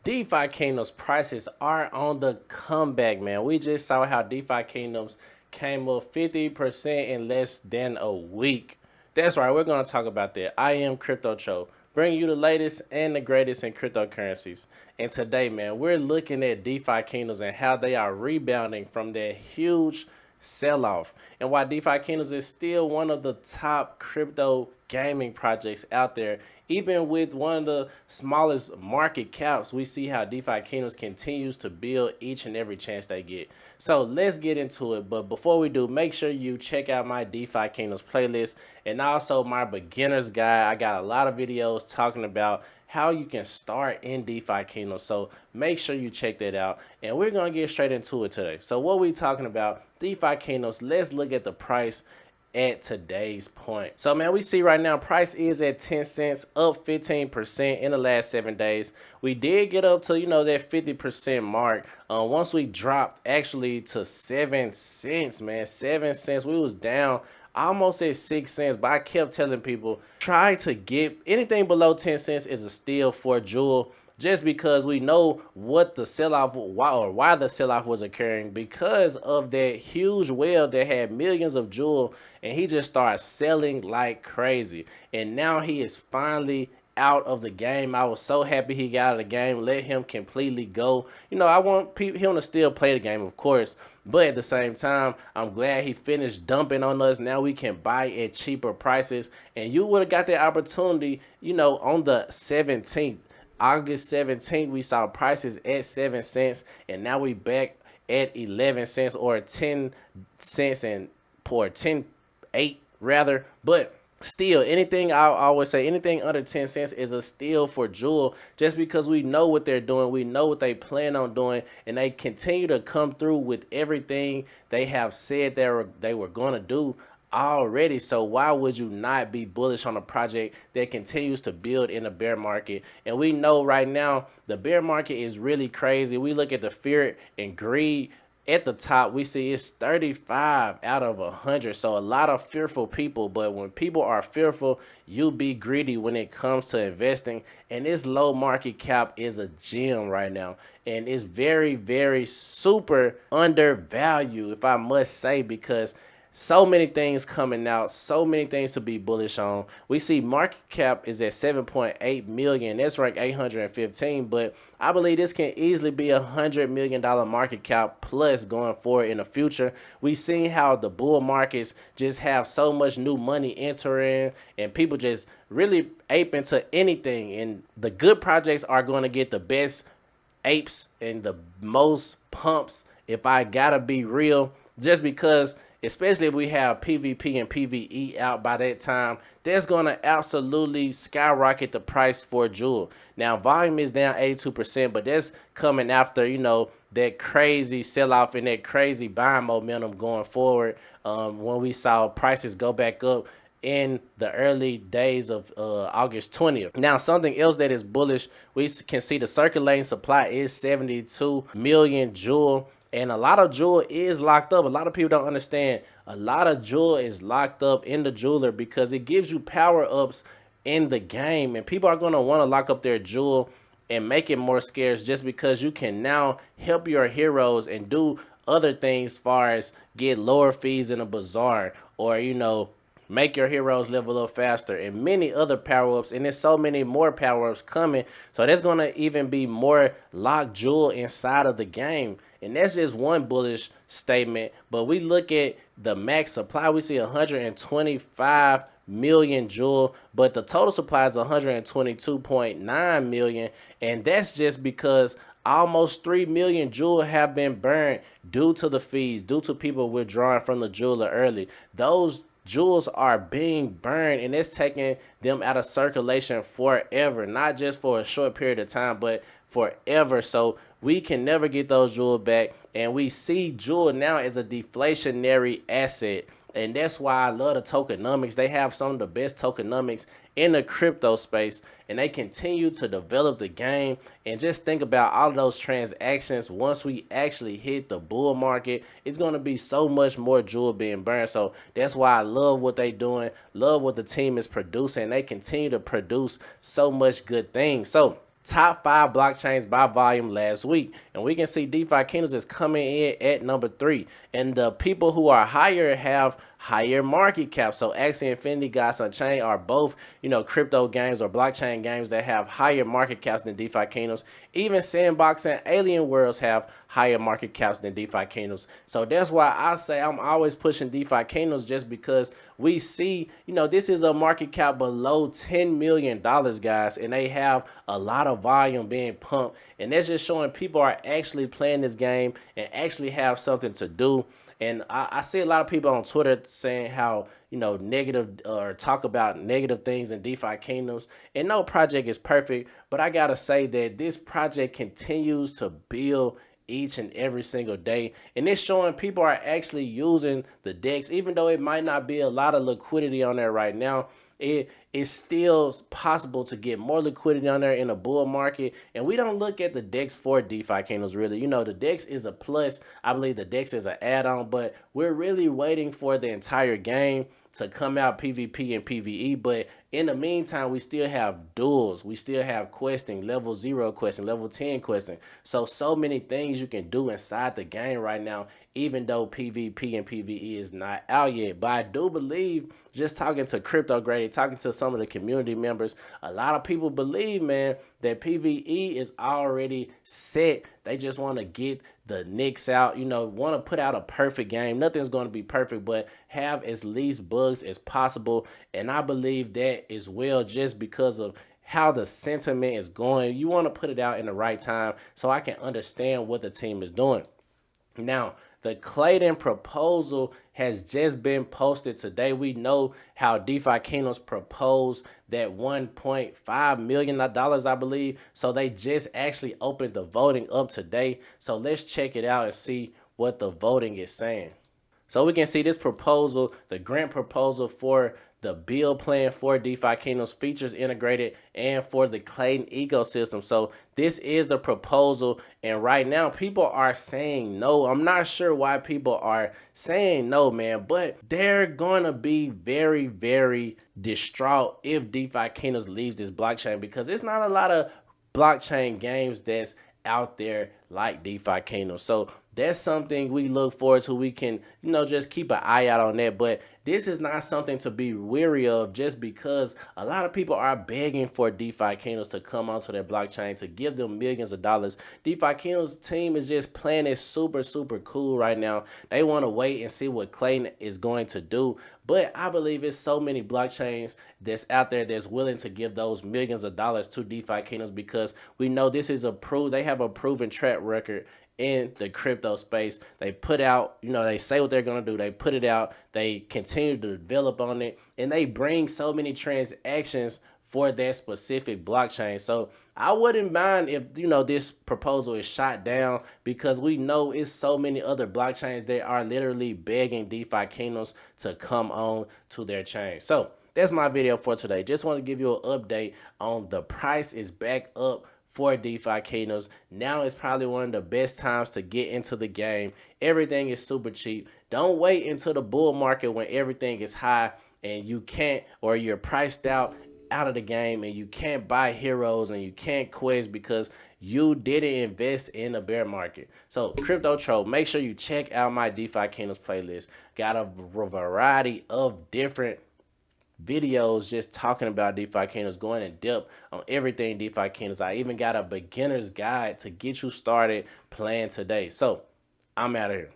DeFi Kingdoms prices are on the comeback, man. We just saw how DeFi Kingdoms came up 50% in less than a week. That's right, we're going to talk about that. I am Crypto Cho, bringing you the latest and the greatest in cryptocurrencies. And today, man, we're looking at DeFi Kingdoms and how they are rebounding from that huge sell-off, and why DeFi Kingdoms is still one of the top crypto gaming projects out there. Even with one of the smallest market caps, we see how DeFi Kingdoms continues to build each and every chance they get. So let's get into it. But before we do, make sure you check out my DeFi Kingdoms playlist and also my beginner's guide. I got a lot of videos talking about how you can start in DeFi Kingdoms. So make sure you check that out. And we're going to get straight into it today. So what we talking about, DeFi Kingdoms, let's look at the price at today's point. So man, we see right now price is at 10 cents, up 15% in the last 7 days. We did get up to that 50% mark once we dropped actually to 7 cents, man. 7 cents. We was down almost at 6 cents, but I kept telling people try to get anything below 10 cents is a steal for Jewel, just because we know what the sell-off, why the sell-off was occurring, because of that huge whale that had millions of Jewel, and he just started selling like crazy. And now he is finally out of the game. I was so happy he got out of the game. Let him completely go. I want him to still play the game, of course, but at the same time, I'm glad he finished dumping on us. Now we can buy at cheaper prices, and you would have got that opportunity, on the 17th. August 17th, we saw prices at 7 cents, and now we back at 11 cents or 10 cents and for 10.8 rather. But still, anything, I always say, anything under 10 cents is a steal for Jewel, just because we know what they're doing, we know what they plan on doing, and they continue to come through with everything they have said they were going to do already. So why would you not be bullish on a project that continues to build in a bear market? And we know right now the bear market is really crazy. We look at the fear and greed at the top, we see it's 35 out of 100. So a lot of fearful people, but when people are fearful, you be greedy when it comes to investing. And this low market cap is a gem right now, and it's very, very super undervalued, if I must say, because so many things coming out, so many things to be bullish on. We see market cap is at 7.8 million. That's ranked 815, but I believe this can easily be $100 million market cap plus going forward in the future. We seen how the bull markets just have so much new money entering, and people just really ape into anything. And the good projects are going to get the best apes and the most pumps, if I gotta be real, just because, especially if we have PvP and PvE out by that time, that's going to absolutely skyrocket the price for Jewel. Now, volume is down 82%, but that's coming after, that crazy sell-off and that crazy buying momentum going forward when we saw prices go back up in the early days of August 20th. Now, something else that is bullish, we can see the circulating supply is 72 million Jewel. And a lot of Jewel is locked up. A lot of people don't understand. A lot of Jewel is locked up in the jeweler because it gives you power ups in the game. And people are going to want to lock up their Jewel and make it more scarce, just because you can now help your heroes and do other things as far as get lower fees in a bazaar, or, make your heroes level up faster, and many other power-ups. And there's so many more power-ups coming, so there's going to even be more locked Jewel inside of the game. And that's just one bullish statement. But we look at the max supply, we see 125 million Jewel, but the total supply is 122.9 million, and that's just because almost 3 million Jewel have been burned due to the fees, due to people withdrawing from the jeweler early. Those jewels are being burned, and it's taking them out of circulation forever, not just for a short period of time, but forever. So we can never get those jewels back, and we see jewel now as a deflationary asset. And that's why I love the tokenomics. They have some of the best tokenomics in the crypto space, and they continue to develop the game. And just think about all of those transactions. Once we actually hit the bull market, it's going to be so much more jewel being burned. So that's why I love what they're doing, love what the team is producing. They continue to produce so much good things. So top 5 blockchains by volume last week. And we can see DeFi Kingdoms is coming in at number 3. And the people who are higher have higher market cap. So Axie Infinity, Gods Unchained are both, crypto games or blockchain games that have higher market caps than DeFi Kingdoms. Even Sandbox and Alien Worlds have higher market caps than DeFi Kingdoms. So that's why I say I'm always pushing DeFi Kingdoms, just because we see, this is a market cap below $10 million, guys, and they have a lot of volume being pumped. And that's just showing people are actually playing this game and actually have something to do. And I see a lot of people on Twitter saying how, negative or talk about negative things in DeFi Kingdoms. And no project is perfect, but I got to say that this project continues to build each and every single day. And it's showing people are actually using the DEX, even though it might not be a lot of liquidity on there right now. It is still possible to get more liquidity on there in a bull market. And we don't look at the DEX for DeFi Kingdoms really. The DEX is a plus. I believe the DEX is an add-on, but we're really waiting for the entire game to come out, PvP and PvE. But in the meantime, we still have duels. We still have questing, level 0 questing, level 10 questing. So many things you can do inside the game right now, even though PvP and PvE is not out yet. But I do believe, just talking to Crypto Grade, talking to some of the community members, a lot of people believe, man, that PvE is already set. They just want to get the Knicks out, want to put out a perfect game. Nothing's going to be perfect, but have as least bugs as possible. And I believe that as well, just because of how the sentiment is going. You want to put it out in the right time so I can understand what the team is doing. Now, the Clayton proposal has just been posted today. We know how DeFi Kingdoms proposed that $1.5 million, I believe. So they just actually opened the voting up today. So let's check it out and see what the voting is saying. So we can see this proposal, the grant proposal for the build plan for DeFi Kingdoms, features integrated, and for the Clayton ecosystem. So this is the proposal, and right now people are saying no. I'm not sure why people are saying no, man, but they're gonna be very, very distraught if DeFi Kingdoms leaves this blockchain, because it's not a lot of blockchain games that's out there like DeFi Kingdoms. So that's something we look forward to. We can, just keep an eye out on that. But this is not something to be weary of, just because a lot of people are begging for DeFi Kingdoms to come onto their blockchain, to give them millions of dollars. DeFi Kingdoms team is just playing it super, super cool right now. They want to wait and see what Clayton is going to do. But I believe it's so many blockchains that's out there that's willing to give those millions of dollars to DeFi Kingdoms, because we know this is they have a proven track record in the crypto space. They put out, they say what they're going to do. They put it out. They continue to develop on it, and they bring so many transactions for that specific blockchain. So I wouldn't mind if, this proposal is shot down, because we know it's so many other blockchains that are literally begging DeFi Kingdoms to come on to their chain. So that's my video for today. Just want to give you an update on the price is back up for DeFi Kingdoms. Now is probably one of the best times to get into the game. Everything is super cheap. Don't wait until the bull market when everything is high and you can't, or you're priced out of the game and you can't buy heroes and you can't quest because you didn't invest in the bear market. So Crypto Troll, make sure you check out my DeFi Kingdoms playlist. Got a variety of different videos just talking about DeFi Kingdoms, going in depth on everything DeFi Kingdoms. I even got a beginner's guide to get you started playing today. So I'm out of here.